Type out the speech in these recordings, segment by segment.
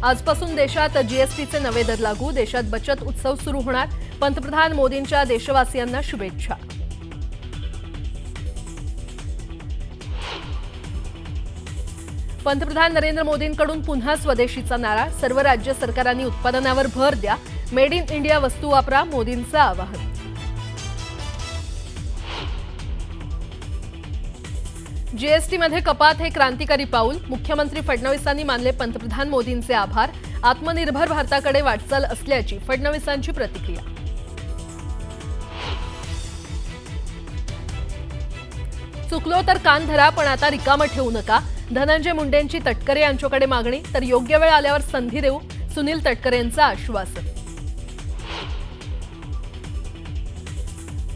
आजपासून देशात जीएसटीचे नवे दर लागू, देशात बचत उत्सव सुरू होणार, पंतप्रधान मोदींच्या देशवासियांना शुभेच्छा. पंतप्रधान नरेंद्र मोदींकडून पुन्हा स्वदेशीचा नारा, सर्व राज्य सरकारांनी उत्पादनावर भर द्या, मेड इन इंडिया वस्तू वापरा, मोदींचं आवाहन. जीएसटीमध्ये कपात हे क्रांतिकारी पाऊल, मुख्यमंत्री फडणवीसांनी मानले पंतप्रधान मोदींचे आभार, आत्मनिर्भर भारताकडे वाटचाल असल्याची फडणवीसांची प्रतिक्रिया. चुकलो तर कान धरा, पण आता रिकामं ठेवू नका, धनंजय मुंडेंची तटकरे यांच्याकडे मागणी, तर योग्य वेळ आल्यावर संधी देऊ, सुनील तटकरेंचं आश्वासन.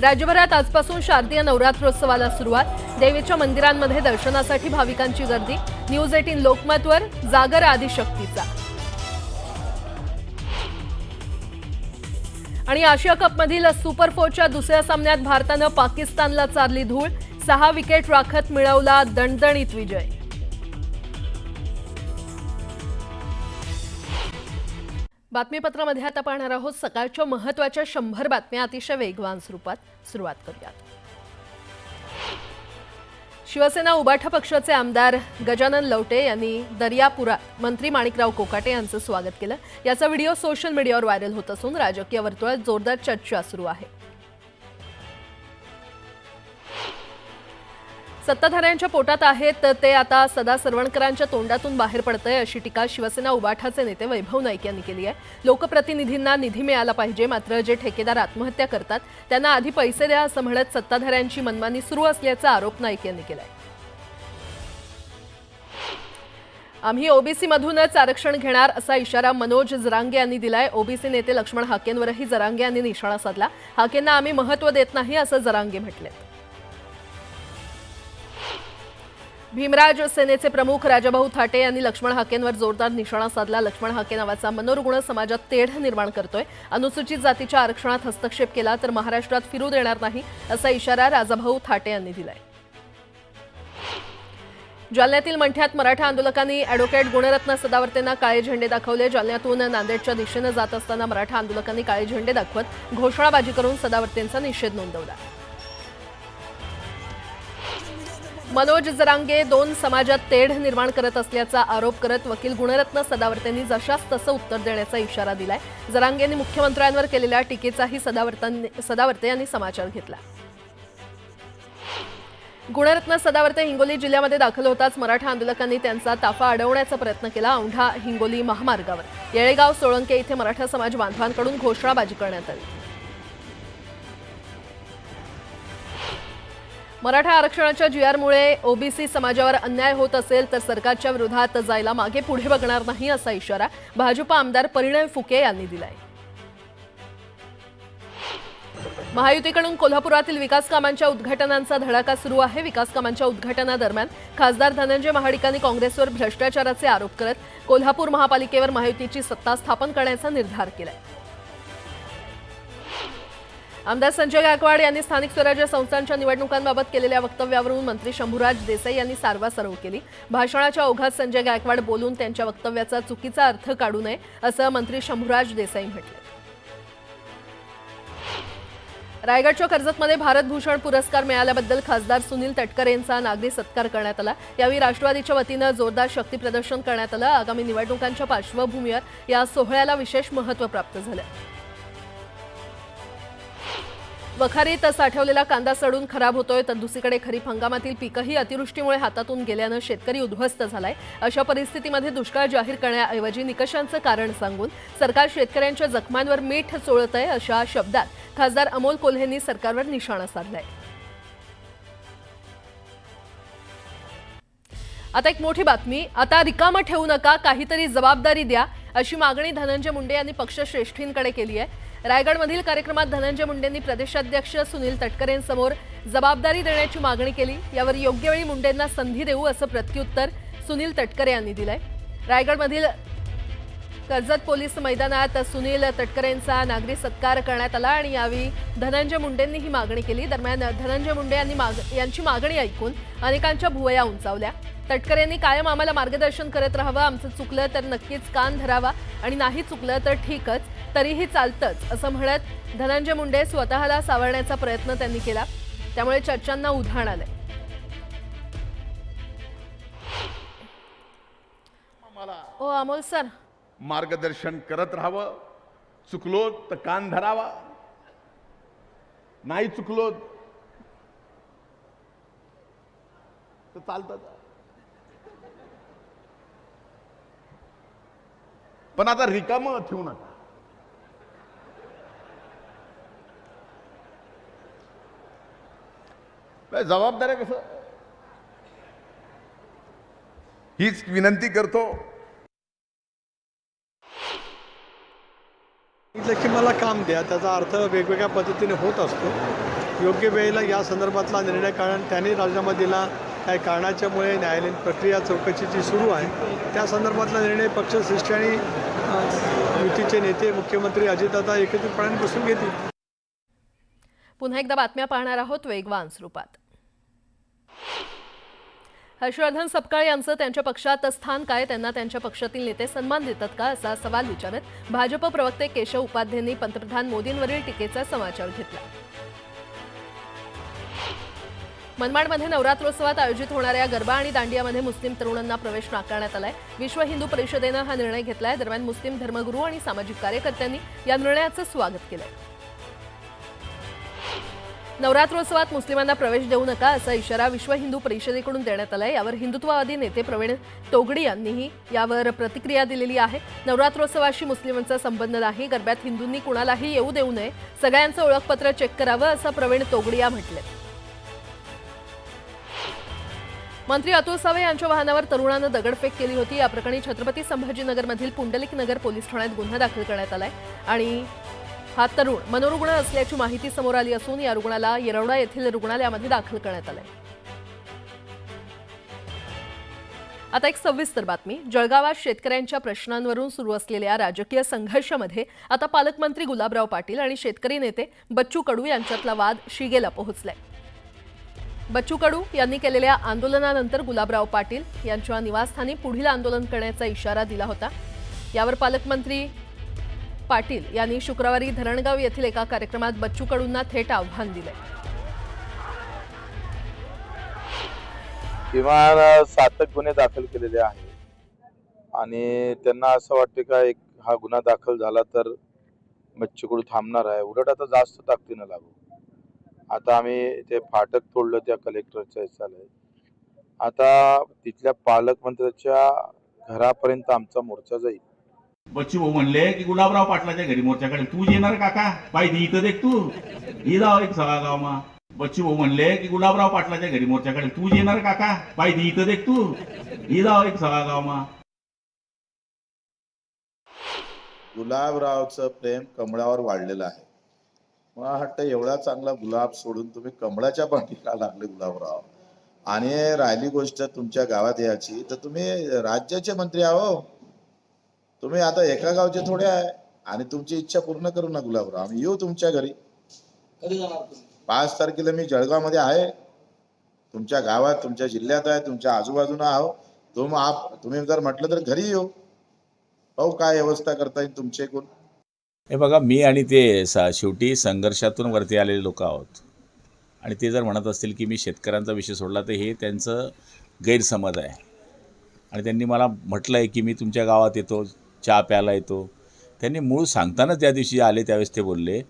राज्यभरात आजपासून शारदीय नवरात्रोत्सवाला सुरुवात, देवीच्या मंदिरांमध्ये दर्शनासाठी भाविकांची गर्दी. न्यूज 18 लोकमतवर जागर आदिशक्तीचा. आणि आशिया कपमधील सुपर 4च्या दुसऱ्या सामन्यात भारतानं पाकिस्तानला चारली धूळ, 6 विकेट राखत मिळवला दणदणीत विजय. बातमीपत्रामध्ये आता पाहणार आहोत सकाळच्या महत्त्वाच्या 100 बातम्या अतिशय वेगवान स्वरूपात. सुरुवात करूयात. शिवसेना उबाठा पक्षाचे आमदार गजानन लवटे यांनी दर्यापुरात मंत्री माणिकराव कोकाटे यांचं स्वागत केलं. याचा व्हिडिओ सोशल मीडियावर व्हायरल होत असून राजकीय वर्तुळात जोरदार चर्चा सुरू आहे. सत्ताधाऱ्यांच्या पोटात आहेत ते आता सदा सरवणकरांच्या तोंडातून बाहेर पडतंय, अशी टीका शिवसेना उबाठाचे नेते वैभव नाईक यांनी केली आहे. लोकप्रतिनिधींना निधी मिळाला पाहिजे, मात्र जे ठेकेदार आत्महत्या करतात त्यांना आधी पैसे द्या असं म्हणत सत्ताधाऱ्यांची मनमानी सुरू असल्याचा आरोप नाईक यांनी केलाय. आम्ही ओबीसी मधूनच आरक्षण घेणार असा इशारा मनोज जरांगे यांनी दिलाय. ओबीसी नेते लक्ष्मण हाकेंवरही जरांगे यांनी निशाणा साधला. हाकेंना आम्ही महत्त्व देत नाही असं जरांगे म्हटले. भीमराज सेनेचे प्रमुख राजाभाऊ थाटे यांनी लक्ष्मण हाकेंवर जोरदार निशाणा साधला. लक्ष्मण हाके नावाचा मनोरुग्ण समाजात तेढ निर्माण करतोय, अनुसूचित जातीच्या आरक्षणात हस्तक्षेप केला तर महाराष्ट्रात फिरू देणार नाही असा इशारा राजाभाऊ थाटे यांनी दिलाय. जालन्यातील मंठ्यात मराठा आंदोलकांनी अॅडव्होकेट गुणरत्न सदावर्तेंना काळे झेंडे दाखवले. जालन्यातून नांदेडच्या दिशेने जात असताना मराठा आंदोलकांनी काळे झेंडे दाखवत घोषणाबाजी करून सदावर्तेंचा निषेध नोंदवला. मनोज जरांगे 2 समाजात तेढ निर्माण करत असल्याचा आरोप करत वकील गुणरत्न सदावर्तेंनी जशास तसं उत्तर देण्याचा इशारा दिलाय. जरांगेंनी मुख्यमंत्र्यांवर केलेल्या टीकेचाही सदावर्ते यांनी समाचार घेतला. गुणरत्न सदावर्ते हिंगोली जिल्ह्यामध्ये दाखल होताच मराठा आंदोलकांनी त्यांचा ताफा अडवण्याचा प्रयत्न केला. औंढा हिंगोली महामार्गावर येळेगाव सोळंके इथे मराठा समाज बांधवांकडून घोषणाबाजी करण्यात आली. मराठा आरक्षणाच्या जीआरमुळे ओबीसी समाजावर अन्याय होत असेल तर सरकारच्या विरोधात जायला मागे पुढे बघणार नाही असा इशारा भाजप आमदार परिणय फुके यांनी दिलाय. महायुतीकडून कोल्हापुरातील विकास कामांच्या उद्घाटनांचा धडाका सुरू आहे. विकास कामांच्या उद्घाटनादरम्यान खासदार धनंजय महाडिकांनी काँग्रेसवर भ्रष्टाचाराचे आरोप करत कोल्हापूर महापालिकेवर महायुतीची सत्ता स्थापन करण्याचा निर्धार केलाय. आमदार संजय गायकवाड यांनी स्थानिक स्वराज्य संस्थांच्या निवडणुकांबाबत केलेल्या वक्तव्यावरून मंत्री शंभूराज देसाई यांनी सारवासारव केली. भाषणाच्या ओघात संजय गायकवाड बोलून त्यांच्या वक्तव्याचा चुकीचा अर्थ काढू नये असं मंत्री शंभूराज देसाई म्हटले. रायगडच्या कर्जतमध्ये भारतभूषण पुरस्कार मिळाल्याबद्दल खासदार सुनील तटकरे यांचा नागरी सत्कार करण्यात आला. यावेळी राष्ट्रवादीच्या वतीनं जोरदार शक्तीप्रदर्शन करण्यात आलं. आगामी निवडणुकांच्या पार्श्वभूमीवर या सोहळ्याला विशेष महत्त्व प्राप्त झालं. वखारीत साठवलेला कांदा सडून खराब होतोय तर दुसरीकडे खरीप हंगामातील पीकही अतिवृष्टीमुळे हातातून गेल्यानं शेतकरी उद्ध्वस्त झालाय. अशा परिस्थितीमध्ये दुष्काळ जाहीर करण्याऐवजी निकषांचं कारण सांगून सरकार शेतकऱ्यांच्या जखमांवर मीठ चोळतंय अशा शब्दात खासदार अमोल कोल्हेंनी सरकारवर निशाणा साधलाय. आता एक मोठी बातमी. आता रिकामं ठेवू नका, काहीतरी जबाबदारी द्या अशी मागणी धनंजय मुंडे यांनी पक्षश्रेष्ठींकडे केली आहे. रायगडमधील कार्यक्रमात धनंजय मुंडेंनी प्रदेशाध्यक्ष सुनील तटकरेंसमोर जबाबदारी देण्याची मागणी केली. यावर योग्य वेळी मुंडेंना संधी देऊ असं प्रत्युत्तर सुनील तटकरे यांनी दिलंय. रायगडमधील कर्जत पोलीस मैदानात सुनील तटकरेंचा नागरी सत्कार करण्यात आला आणि यावेळी धनंजय मुंडेंनी ही मागणी केली। दरम्यान धनंजय मुंडे यांची मागणी ऐकून अनेकांच्या भुवया उंचावल्या। तटकरेंनी कायम आम्हाला मार्गदर्शन करत राहावं, आमचं चुकलं तर नक्कीच कान धरावा आणि नाही चुकलं तर ठीकच, तरीही चालतंच असं म्हणत धनंजय मुंडे स्वतःला सावरण्याचा प्रयत्न त्यांनी केला। त्यामुळे चर्चांना उधाण आलंय। ओ अमोल सर, मार्गदर्शन करत राहावं, चुकलो तर कान धरावा, नाही चुकलो तर चालतं। पण आता रिकामं ठेवू नका। जबाबदारी कसं हीच विनंती करतो की मला काम द्या, त्याचा अर्थ वेगवेगळ्या पद्धतीने होत असतो। योग्य वेळेला या संदर्भातला निर्णय, कारण त्यांनी राजीनामा दिला काही कारणाच्यामुळे न्यायालयीन प्रक्रिया चौकशीची सुरू आहे, त्या संदर्भातला निर्णय पक्षश्रेष्ठी आणि युतीचे नेते मुख्यमंत्री अजितदादा एकत्रितपणे बसून घेतील। पुन्हा एकदा बातम्या पाहणार आहोत वेगवान स्वरूपात। हर्षवर्धन सपकाळ यांचं त्यांच्या पक्षात स्थान काय, त्यांना त्यांच्या पक्षातील नेते सन्मान देतात का, असा सवाल विचारत भाजप प्रवक्ते केशव उपाध्यायांनी पंतप्रधान मोदींवरील टीकेचा समाचार घेतला। मनमाडमध्ये नवरात्रोत्सवात आयोजित होणाऱ्या गरबा आणि दांडियामध्ये मुस्लिम तरुणांना प्रवेश नाकारण्यात आलाय। विश्व हिंदू परिषदेनं हा निर्णय घेतलाय। दरम्यान मुस्लिम धर्मगुरू आणि सामाजिक कार्यकर्त्यांनी या निर्णयाचं स्वागत केलंय। नवरात्रोत्सवात मुस्लिमांना प्रवेश देऊ नका असा इशारा विश्व हिंदू परिषदेकडून देण्यात आलाय। यावर हिंदुत्ववादी नेते प्रवीण तोगडी यांनीही यावर प्रतिक्रिया दिलेली आहे। नवरात्रोत्सवाशी मुस्लिमांचा संबंध नाही, गरब्यात हिंदूंनी कुणालाही येऊ देऊ नये, सगळ्यांचं ओळखपत्र चेक करावं असं प्रवीण तोगडी या म्हटले। मंत्री अतुल सावे यांच्या वाहनावर तरुणानं दगडफेक केली होती। या प्रकरणी छत्रपती संभाजीनगरमधील पुंडलिक नगर पोलीस ठाण्यात गुन्हा दाखल करण्यात आलाय आणि हा तरुण मनोरुग्ण असल्याची माहिती समोर आली असून या रुग्णाला येरवडा येथील रुग्णालयामध्ये दाखल करण्यात आलंय। आता एक सविस्तर बातमी। जळगावात शेतकऱ्यांच्या प्रश्नांवरून सुरू असलेल्या राजकीय संघर्षामध्ये आता पालकमंत्री गुलाबराव पाटील आणि शेतकरी नेते बच्चू कडू यांच्यातला वाद शिगेला पोहोचलाय। बच्चू कडू यांनी केलेल्या आंदोलनानंतर गुलाबराव पाटील यांच्या निवासस्थानी पुढील आंदोलन करण्याचा इशारा दिला होता। यावर पालकमंत्री पाटील यांनी शुक्रवारी धरणगाव येथील एका कार्यक्रमात बच्चू कडूंना थेट आव्हान दिले। किमान 7 गुन्हे दाखल केलेले आहेत आणि त्यांना असं वाटतं का एक हा गुन्हा दाखल झाला तर बच्चू कडू थांबणार आहे, उलट आता जास्त ताकदीनं लागू। आता आम्ही ते फाटक तोडलं त्या कलेक्टरच्या हिसाला, आता तिथल्या पालकमंत्र्याच्या घरापर्यंत आमचा मोर्चा जाईल। बच्चू भाऊ म्हणले की गुलाबराव पाटलाच्या घरी मोर्चा काढेल, तू येणार काका पाहिजे इथं देख तू ही जाव एक सगळा गाव मा। बच्चू भाऊ म्हणले की गुलाबराव पाटलाच्या घरी मोर्चा काढेल, तू येणार काका पाहिजे इथं देख तू ही जाव एक सगळा गाव मा। गुलाबरावचं प्रेम कमळावर वाढलेलं आहे। मला वाटतं एवढा चांगला गुलाब सोडून तुम्ही कमळाच्या पाठीला लागले गुलाबराव। आणि राहिली गोष्ट तुमच्या गावात याची, तर तुम्ही राज्याचे मंत्री आहो, तुम्ही आता एका गावचे थोडे आहे आणि तुमची इच्छा पूर्ण करू ना गुलाबराव। आम्ही येऊ तुमच्या घरी। कधी जाणार तुम्ही? 5 तारखेला मी जळगाव मध्ये आहे, तुमच्या गावात, तुमच्या जिल्ह्यात आहे, तुमच्या आजूबाजूला आहो। तुम्ही जर म्हटलं तर घरी येऊ, पाहू काय व्यवस्था करता येईल तुमचे कोण। हे बघा, मी आणि ते शेवटी संघर्षातून वरती आलेले लोक आहोत आणि ते जर म्हणत असतील की मी शेतकऱ्यांचा विषय सोडला तर हे त्यांचं गैरसमज आहे। आणि त्यांनी मला म्हटलं आहे की मी तुमच्या गावात येतो, चहा प्यायला येतो। त्यांनी मूळ सांगताना त्या दिवशी आले त्यावेळेस ते बोलले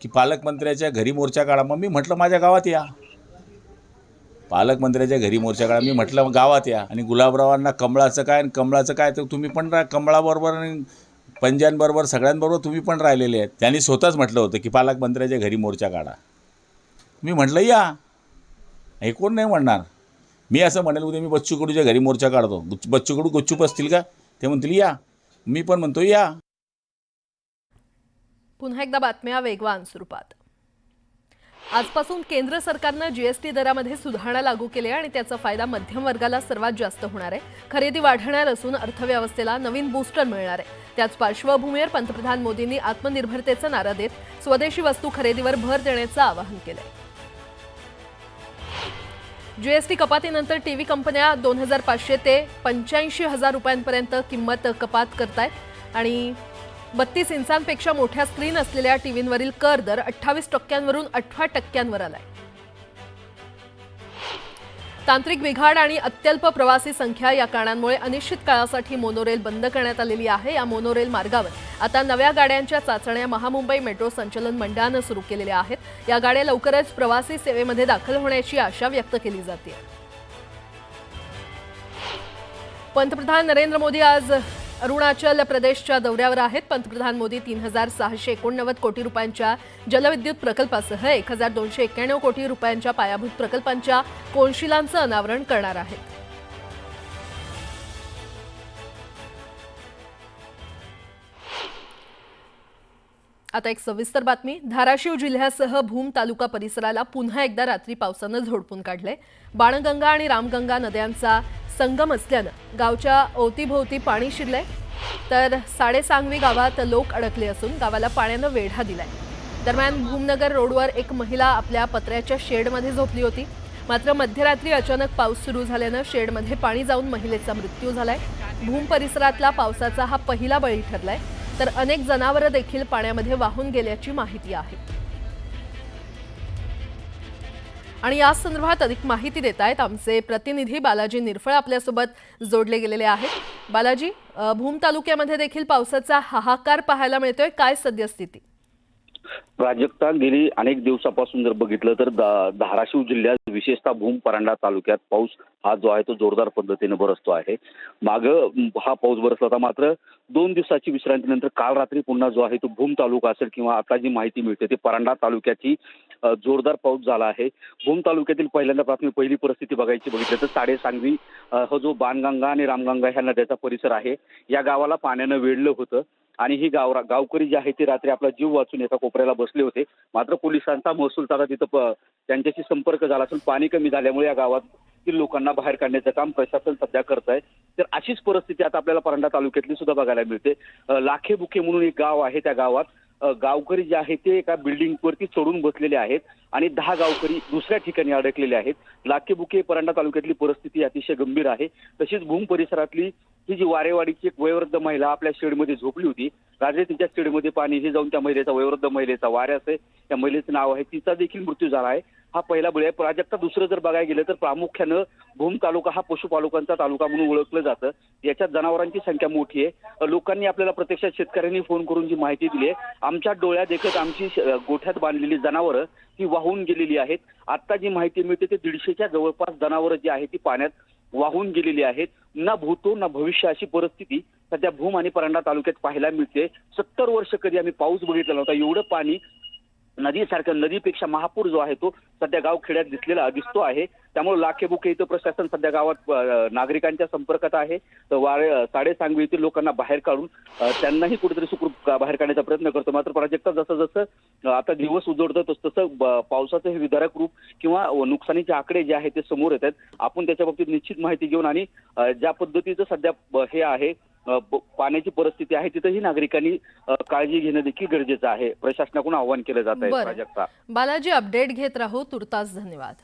की पालकमंत्र्याच्या घरी मोर्चा काढा। मग मी म्हटलं माझ्या गावात या, पालकमंत्र्याच्या घरी मोर्चा काढा। मी म्हटलं गावात या। आणि गुलाबरावांना कमळाचं काय आणि कमळाचं काय, तर तुम्ही पण कमळाबरोबर आणि पंजांबरोबर सगळ्यांबरोबर तुम्ही पण राहिलेले आहेत। त्यांनी स्वतःच म्हटलं होतं की पालकमंत्र्याच्या घरी मोर्चा काढा। मी म्हटलं या, हे कोण नाही म्हणणार। मी असं म्हणेल उद्या मी बच्चू कडूच्या घरी मोर्चा काढतो, बच्चू कडू गुच्चूप असतील का, ते म्हणतील या, मी पण म्हणतो या। पुन्हा एकदा बातम्या वेगवान स्वरूपात। आजपासून केंद्र सरकारनं जीएसटी दरामध्ये सुधारणा लागू केली आहे आणि त्याचा फायदा मध्यम वर्गाला सर्वात जास्त होणार आहे. खरेदी वाढणार असून अर्थव्यवस्थेला नवीन बूस्टर मिळणार आहे. त्याच पार्श्वभूमीवर पंतप्रधान मोदींनी आत्मनिर्भरतेचा नारा देत स्वदेशी वस्तू खरेदीवर भर देण्याचं आवाहन केलंय. जीएसटी कपातीनंतर टीव्ही कंपन्या 2,500 ते 85,000 रुपयांपर्यंत किंमत कपात करतायत आणि 32 इंचांपेक्षा मोठ्या स्क्रीन असलेल्या टीव्हींवरील कर दर 28% 18% आलाय. तांत्रिक बिघाड आणि अत्यल्प प्रवासी संख्या या कारणांमुळे अनिश्चित काळासाठी मोनोरेल बंद करण्यात आलेली आहे. या मोनोरेल मार्गावर आता नव्या गाड्यांच्या चाचण्या महामुंबई मेट्रो संचलन मंडळानं सुरू केलेल्या आहेत. या गाड्या लवकरच प्रवासी सेवेमध्ये दाखल होण्याची आशा व्यक्त केली जाते. पंतप्रधान नरेंद्र मोदी आज अरुणाचल प्रदेशच्या दौऱ्यावर आहेत. पंतप्रधान मोदी 3,689 कोटी रुपयांच्या जलविद्युत प्रकल्पासह 1,291 कोटी रुपयांच्या पायाभूत प्रकल्पांच्या कोनशिलांचं अनावरण करणार आहेत. आता एक सविस्तर बातमी. धाराशिव जिल्ह्यासह भूम तालुका परिसराला पुन्हा एकदा रात्री पावसानं झोडपून काढले. बाणगंगा आणि रामगंगा नद्यांचा संगम असल्यानं गावच्या अवतीभोवती पाणी शिरलंय, तर साडेसांगवी गावात लोक अडकले असून गावाला पाण्यानं वेढा दिलाय. दरम्यान भूमनगर रोडवर एक महिला आपल्या पत्र्याच्या शेडमध्ये झोपली होती. मात्र मध्यरात्री अचानक पाऊस सुरू झाल्यानं शेडमध्ये पाणी जाऊन महिलेचा मृत्यू झालाय. भूम परिसरातला पावसाचा हा पहिला बळी ठरलाय, तर अनेक जनावरं देखील पाण्यामध्ये वाहून गेल्याची माहिती आहे. आणि या संदर्भात अधिक माहिती देत आहेत आमचे प्रतिनिधी बालाजी निरफळ आपल्यासोबत जोडले गेलेले आहेत. बालाजी, भूम तालुक्यामध्ये देखील पावसाचा हाहाकार पाहायला मिळतोय, काय सद्यस्थिती? प्राजक्ता, गेली अनेक दिवसापासून जर बघितलं तर धाराशिव जिल्ह्यात विशेषतः भूम परांडा तालुक्यात पाऊस हा जो आहे तो जोरदार पद्धतीने बरसतो आहे. मागं हा पाऊस बरसला होता, मात्र 2 दिवसाची विश्रांतीनंतर काल रात्री पुन्हा जो आहे तो भूम तालुका असेल किंवा आता जी माहिती मिळते ती परांडा तालुक्याची जोरदार पाऊस झाला आहे. भूम तालुक्यातील पहिली परिस्थिती बघितलं तर साडेसांगवी हा जो बाणगंगा आणि रामगंगा ह्या नद्याचा परिसर आहे, या गावाला पाण्यानं वेढलं होतं आणि ही गावकरी जे आहे ते रात्री आपला जीव वाचून एका कोपऱ्याला बसले होते. मात्र पोलिसांचा महसूल आता तिथं त्यांच्याशी संपर्क झाला असून पाणी कमी झाल्यामुळे या गावातील लोकांना बाहेर काढण्याचं काम प्रशासन सध्या करत आहे. तर अशीच परिस्थिती आता आपल्याला परांडा तालुक्यातली सुद्धा बघायला मिळते. लाखेबुके म्हणून एक गाव आहे, त्या गावात गावकरी जे आहे ते एका बिल्डिंगवरती चढून बसलेले आहेत आणि 10 गावकरी दुसऱ्या ठिकाणी अडकलेले आहेत. लाखेबुके परांडा तालुक्यातली परिस्थिती अतिशय गंभीर आहे. तशीच भूम परिसरातली ही जी वारेवाडीची एक वयोवृद्ध महिला आपल्या शेडमध्ये झोपली होती, रात्री तिच्या शेडमध्ये पाणी हे जाऊन त्या महिलेचा, वयोवृद्ध महिलेचा, वाऱ्यास आहे त्या महिलेचं नाव आहे, तिचा देखील मृत्यू झाला आहे. हा पहिला बळी आहे. प्राजक्ता, दुसरं जर बघायला गेलं तर प्रामुख्यानं भूम तालुका हा पशुपालकांचा तालुका म्हणून ओळखलं जातं. याच्यात जनावरांची संख्या मोठी आहे. लोकांनी आपल्याला प्रत्यक्षात शेतकऱ्यांनी फोन करून जी माहिती दिली आहे, आमच्या डोळ्यात देखत आमची गोठ्यात बांधलेली जनावरं ती वाहून गेलेली आहेत. आता जी माहिती मिळते ते 150च्या जवळपास जनावरं जी आहे ती पाण्यात वाहून गेलेली आहेत. ना भूतो ना भविष्य अशी परिस्थिती सध्या भूम आणि परांडा तालुक्यात पाहायला मिळते. 70 वर्ष कधी आम्ही पाऊस बघितला नव्हता. एवढं पाणी नदीसारखं, नदीपेक्षा महापूर जो आहे तो सध्या गावखेड्यात दिसतो आहे. त्यामुळे लाखेबुके इथं प्रशासन सध्या गावात नागरिकांच्या संपर्कात आहे. तर साडेसांगवी येथील लोकांना बाहेर काढून त्यांनाही कुठेतरी सुखरूप बाहेर काढण्याचा प्रयत्न करतो. मात्र प्राजक्ता, जसं आता दिवस उजवडतं तसं पावसाचं हे विदारक रूप किंवा नुकसानीचे आकडे जे आहेत ते समोर येत आहेत. आपण त्याच्या बाबतीत निश्चित माहिती घेऊन आणि ज्या पद्धतीचं सध्या हे आहे पाण्याची परिस्थिती आहे तिथंही नागरिकांनी काळजी घेणं देखील गरजेचं आहे. प्रशासनाकडून आवाहन केलं जात आहे. प्राजक्ता, बालाजी, अपडेट घेत राहू. तुर्तास धन्यवाद.